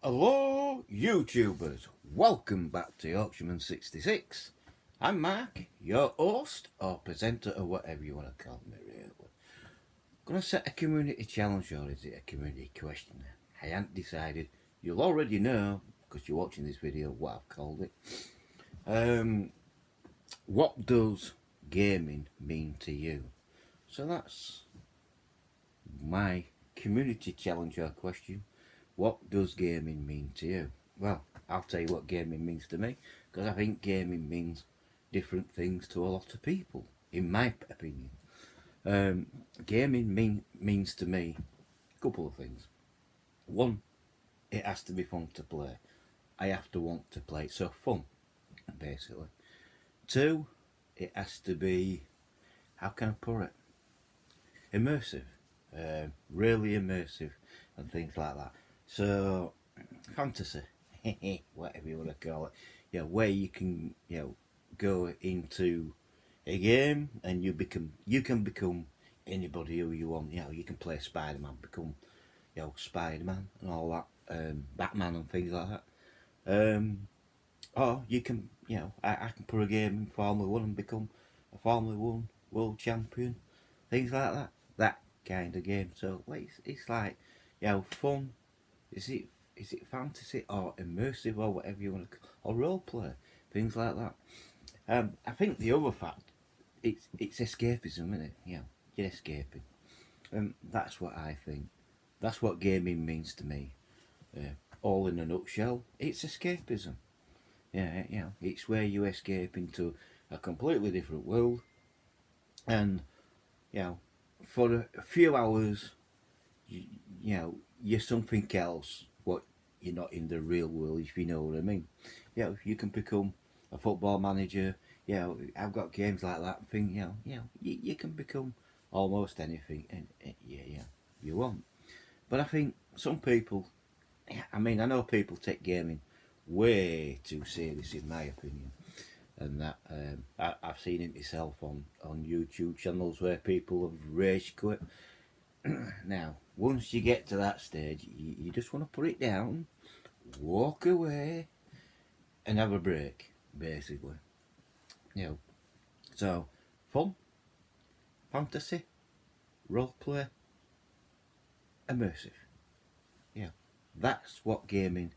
Hello, YouTubers. Welcome back to Yorkshireman66. I'm Mark, your host or presenter or whatever you want to call me, really. Gonna set a community challenge or is it a community question? I haven't decided. You'll already know, because you're watching this video, what I've called it. What does gaming mean to you? So that's my community challenge or question. What does gaming mean to you? Well, I'll tell you what gaming means to me, because I think gaming means different things to a lot of people, in my opinion. Gaming means to me a couple of things. One, it has to be fun to play. I have to want to play it, so fun, basically. Two, it has to be, how can I put it? Immersive, really immersive, and things like that. So, fantasy, whatever you want to call it, where you can, go into a game and you can become anybody who you want. You can play Spider-Man, become, Spider-Man and all that, Batman and things like that. Or you can, I can put a game in Formula One and become a Formula One world champion, things like that. That kind of game. So it's like, fun. Is it fantasy or immersive or whatever you want to, or role play, things like that. I think the other fact, it's escapism, isn't it? You're escaping. That's what I think. That's what gaming means to me. All in a nutshell, it's escapism. It's where you escape into a completely different world, and for a few hours, you're something else. What you're not in the real world, if you know what I mean. You can become a football manager. I've got games like that thing. You can become almost anything, and you want. But I think some people, I mean, I know people take gaming way too serious, in my opinion, and that I've seen it myself on YouTube channels where people have rage quit. Now, once you get to that stage, you just want to put it down, walk away, and have a break, basically. So fun, fantasy, role play, immersive. Yeah, that's what gaming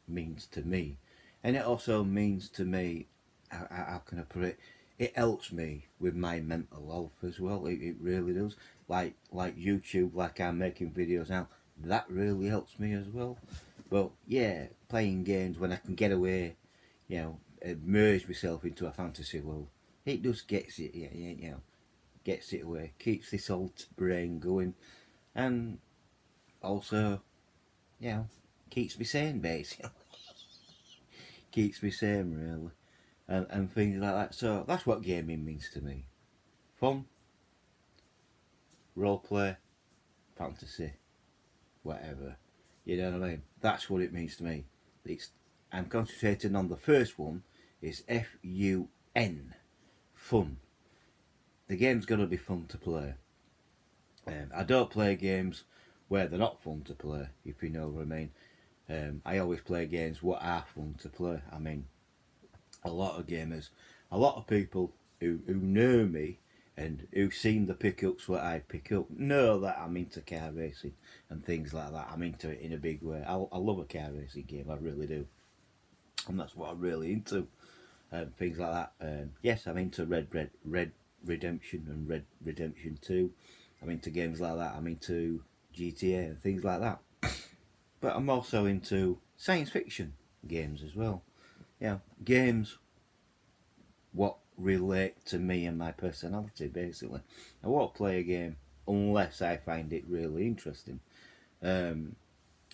means to me, and it also means to me, how can I put it? It helps me with my mental health as well. It really does. Like YouTube, like I'm making videos now. That really helps me as well. But yeah, playing games when I can get away, merge myself into a fantasy world. It just gets it, gets it away, keeps this old brain going, and also, keeps me sane basically. Keeps me sane really, and things like that. So that's what gaming means to me: fun, role play, fantasy, whatever. You know what I mean? That's what it means to me. It's I'm concentrating on the first one. Is FUN, fun. The game's got to be fun to play. I don't play games where they're not fun to play, if you know what I mean. I always play games what are fun to play. I mean, a lot of gamers, a lot of people who know me and who've seen the pickups what I pick up know that I'm into car racing and things like that. I'm into it in a big way. I love a car racing game, I really do, and that's what I'm really into. Things like that. Yes, I'm into Red Redemption and Red Redemption 2. I'm into games like that. I'm into GTA and things like that. But I'm also into science fiction games as well. Games what relate to me and my personality, basically. I won't play a game unless I find it really interesting.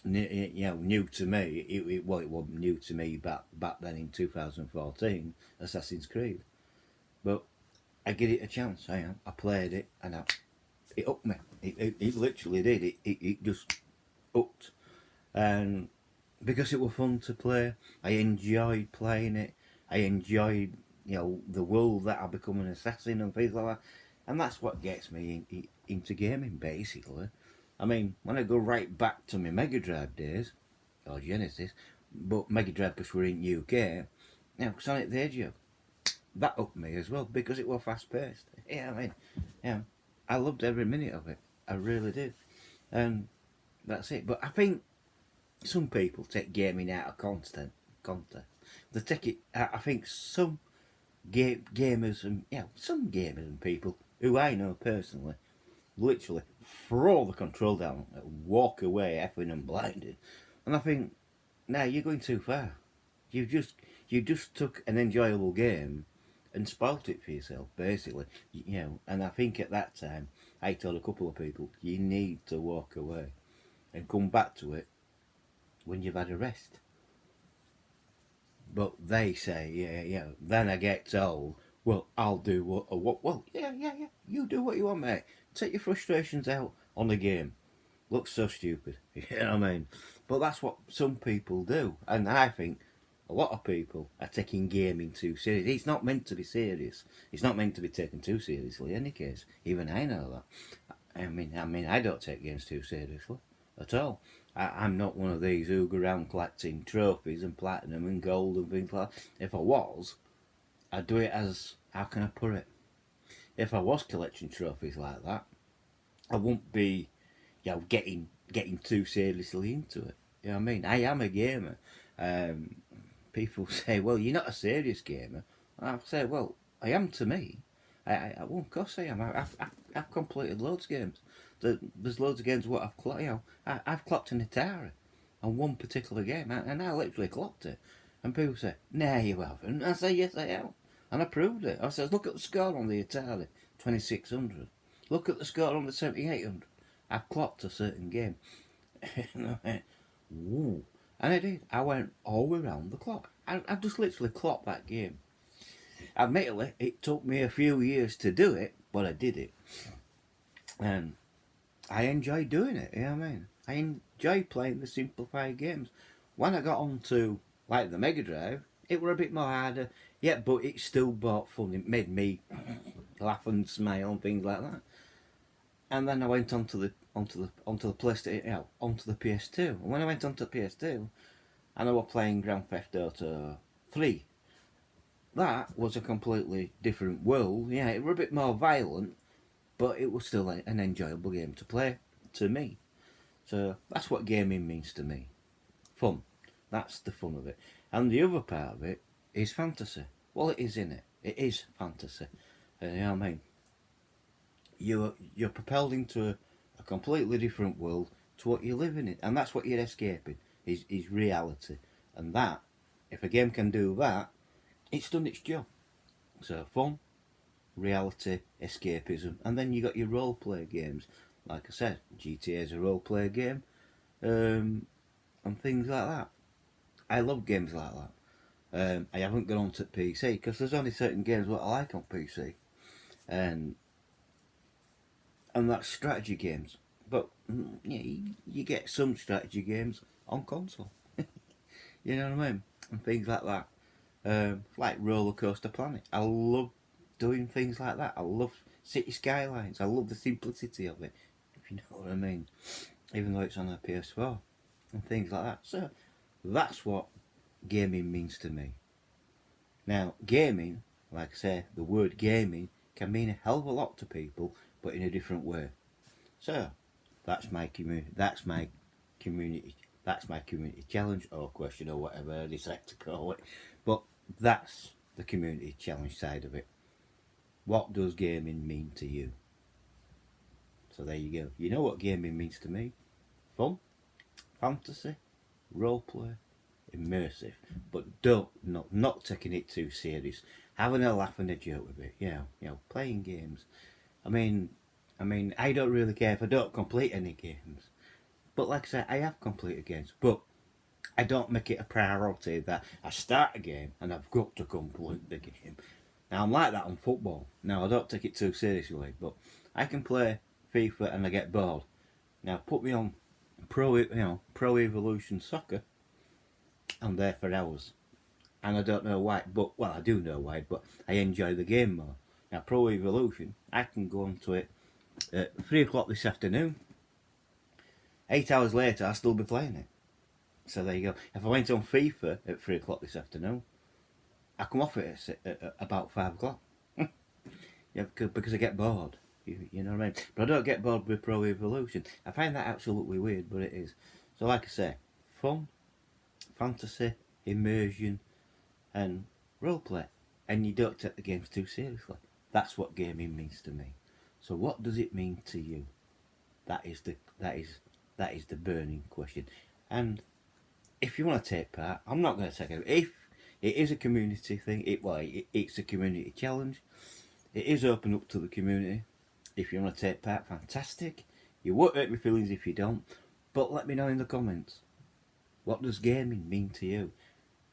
New to me. It wasn't new to me back then in 2014, Assassin's Creed. But I give it a chance. I played it and it upped me. It literally did. It just upped. And because it was fun to play, I enjoyed playing it. I enjoyed, the world that I become an assassin and things like that. And that's what gets me into gaming, basically. I mean, when I go right back to my Mega Drive days, or Genesis, but Mega Drive because we're in UK. Now, Sonic the Hedgehog, that upped me as well because it was fast paced. Yeah, I mean, yeah, I loved every minute of it. I really did. And that's it. But I think some people take gaming out of context. They take it. I think some gamers and some gamers and people who I know personally literally throw the control down and walk away effing and blinded. And I think, now you're going too far. You just took an enjoyable game and spoilt it for yourself, basically. And I think at that time I told a couple of people you need to walk away and come back to it when you've had a rest. But they say, Then I get told, well, I'll do what. Well, yeah. You do what you want, mate. Take your frustrations out on the game. Looks so stupid. You know what I mean? But that's what some people do, and I think a lot of people are taking gaming too serious. It's not meant to be serious. It's not meant to be taken too seriously. In any case, even I know that. I mean, I don't take games too seriously at all. I'm not one of these who go around collecting trophies and platinum and gold and things like that. If I was, I'd do it as, how can I put it? If I was collecting trophies like that, I wouldn't be, getting too seriously into it. You know what I mean? I am a gamer. Um, People say, well, you're not a serious gamer. And I say, well, I am to me. Well, of course I am. I've completed loads of games. There's loads of games what I've clocked. I've clocked an Atari on one particular game, and I literally clocked it. And people say, nah, you haven't. I say, yes, I have. And I proved it. I said, look at the score on the Atari, 2600. Look at the score on the 7800. I've clocked a certain game. And I went, whoa. And I did. I went all the way around the clock. I just literally clocked that game. Admittedly, it took me a few years to do it, but I did it. And I enjoy doing it, you know what I mean? I enjoy playing the simplified games. When I got onto, like, the Mega Drive, it were a bit more harder, but it still brought fun. It made me laugh and smile and things like that. And then I went onto the PlayStation, onto the PS2. And when I went onto the PS2, and I was playing Grand Theft Auto 3, that was a completely different world. Yeah, it was a bit more violent, but it was still an enjoyable game to play to me. So that's what gaming means to me. Fun. That's the fun of it. And the other part of it is fantasy. Well, it is in it. It is fantasy. You know what I mean? You're propelled into a completely different world to what you're living in, and that's what you're escaping. Is reality, and that, if a game can do that, it's done its job. So fun, reality, escapism, and then you got your role play games. Like I said, GTA is a role play game, and things like that. I love games like that. I haven't gone on to PC because there's only certain games what I like on PC, and that's strategy games. But you get some strategy games on console. You know what I mean? And things like that. Like Roller Coaster Planet. I love doing things like that. I love City Skylines. I love the simplicity of it, if you know what I mean. Even though it's on a PS4 and things like that. So that's what gaming means to me. Now, gaming, like I say, the word gaming can mean a hell of a lot to people, but in a different way. So that's my community. That's my community. That's my community challenge or question or whatever I decide to call it. But that's the community challenge side of it. What does gaming mean to you? So there you go. You know what gaming means to me. Fun, fantasy, roleplay, immersive. But not taking it too serious. Having a laugh and a joke with it. Playing games. I mean, I don't really care if I don't complete any games. But like I said, I have completed games. But I don't make it a priority that I start a game and I've got to complete the game. Now I'm like that on football. Now I don't take it too seriously, but I can play FIFA and I get bored. Now put me on Pro Evolution Soccer, I'm there for hours, and I don't know why. But I do know why. But I enjoy the game more. Now Pro Evolution, I can go onto it at 3 o'clock this afternoon. 8 hours later, I'll still be playing it. So there you go. If I went on FIFA at 3 o'clock this afternoon, I come off it at about 5 o'clock. Yeah, because I get bored. You know what I mean? But I don't get bored with Pro Evolution. I find that absolutely weird, but it is. So like I say, fun, fantasy, immersion, and roleplay. And you don't take the games too seriously. That's what gaming means to me. So what does it mean to you? That is the burning question. And if you want to take part, I'm not going to take it. If it is a community thing, it's a community challenge. It is open up to the community. If you want to take part, fantastic. You won't hurt my feelings if you don't. But let me know in the comments. What does gaming mean to you?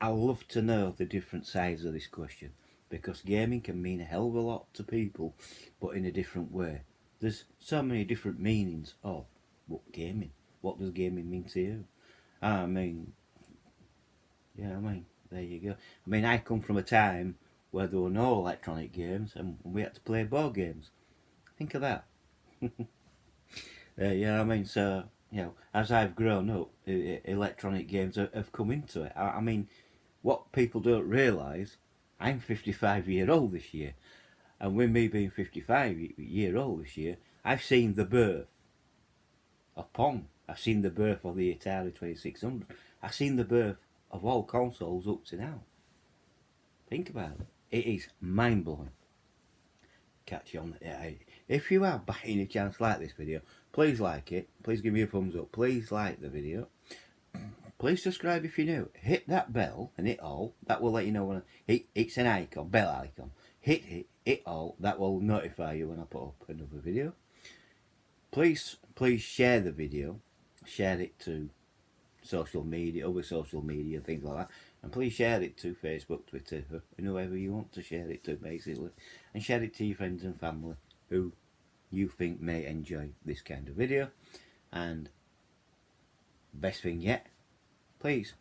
I love to know the different sides of this question, because gaming can mean a hell of a lot to people, but in a different way. There's so many different meanings of gaming. What does gaming mean to you? I mean, there you go. I mean, I come from a time where there were no electronic games and we had to play board games. Think of that. So, as I've grown up, electronic games have come into it. I mean, what people don't realise, I'm 55-year-old this year. And with me being 55-year-old this year, I've seen the birth of Pong. I've seen the birth of the Atari 2600. I've seen the birth of all consoles up to now. Think about it. It is mind-blowing. Catch you on the... If you have by any chance like this video, please like it. Please give me a thumbs up. Please like the video. Please subscribe if you're new. Hit that bell and hit all. That will let you know when it's an icon, bell icon. Hit all. That will notify you when I put up another video. Please share the video. Share it to social media, other social media, things like that. And please share it to Facebook, Twitter, and whoever you want to share it to, basically. And share it to your friends and family who you think may enjoy this kind of video. And best thing yet, please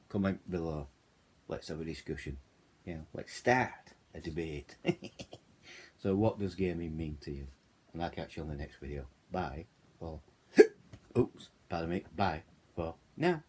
comment below. Let's have a discussion. Let's start a debate. So what does gaming mean to you? And I'll catch you on the next video. Bye for... Oops, pardon me. Bye for now.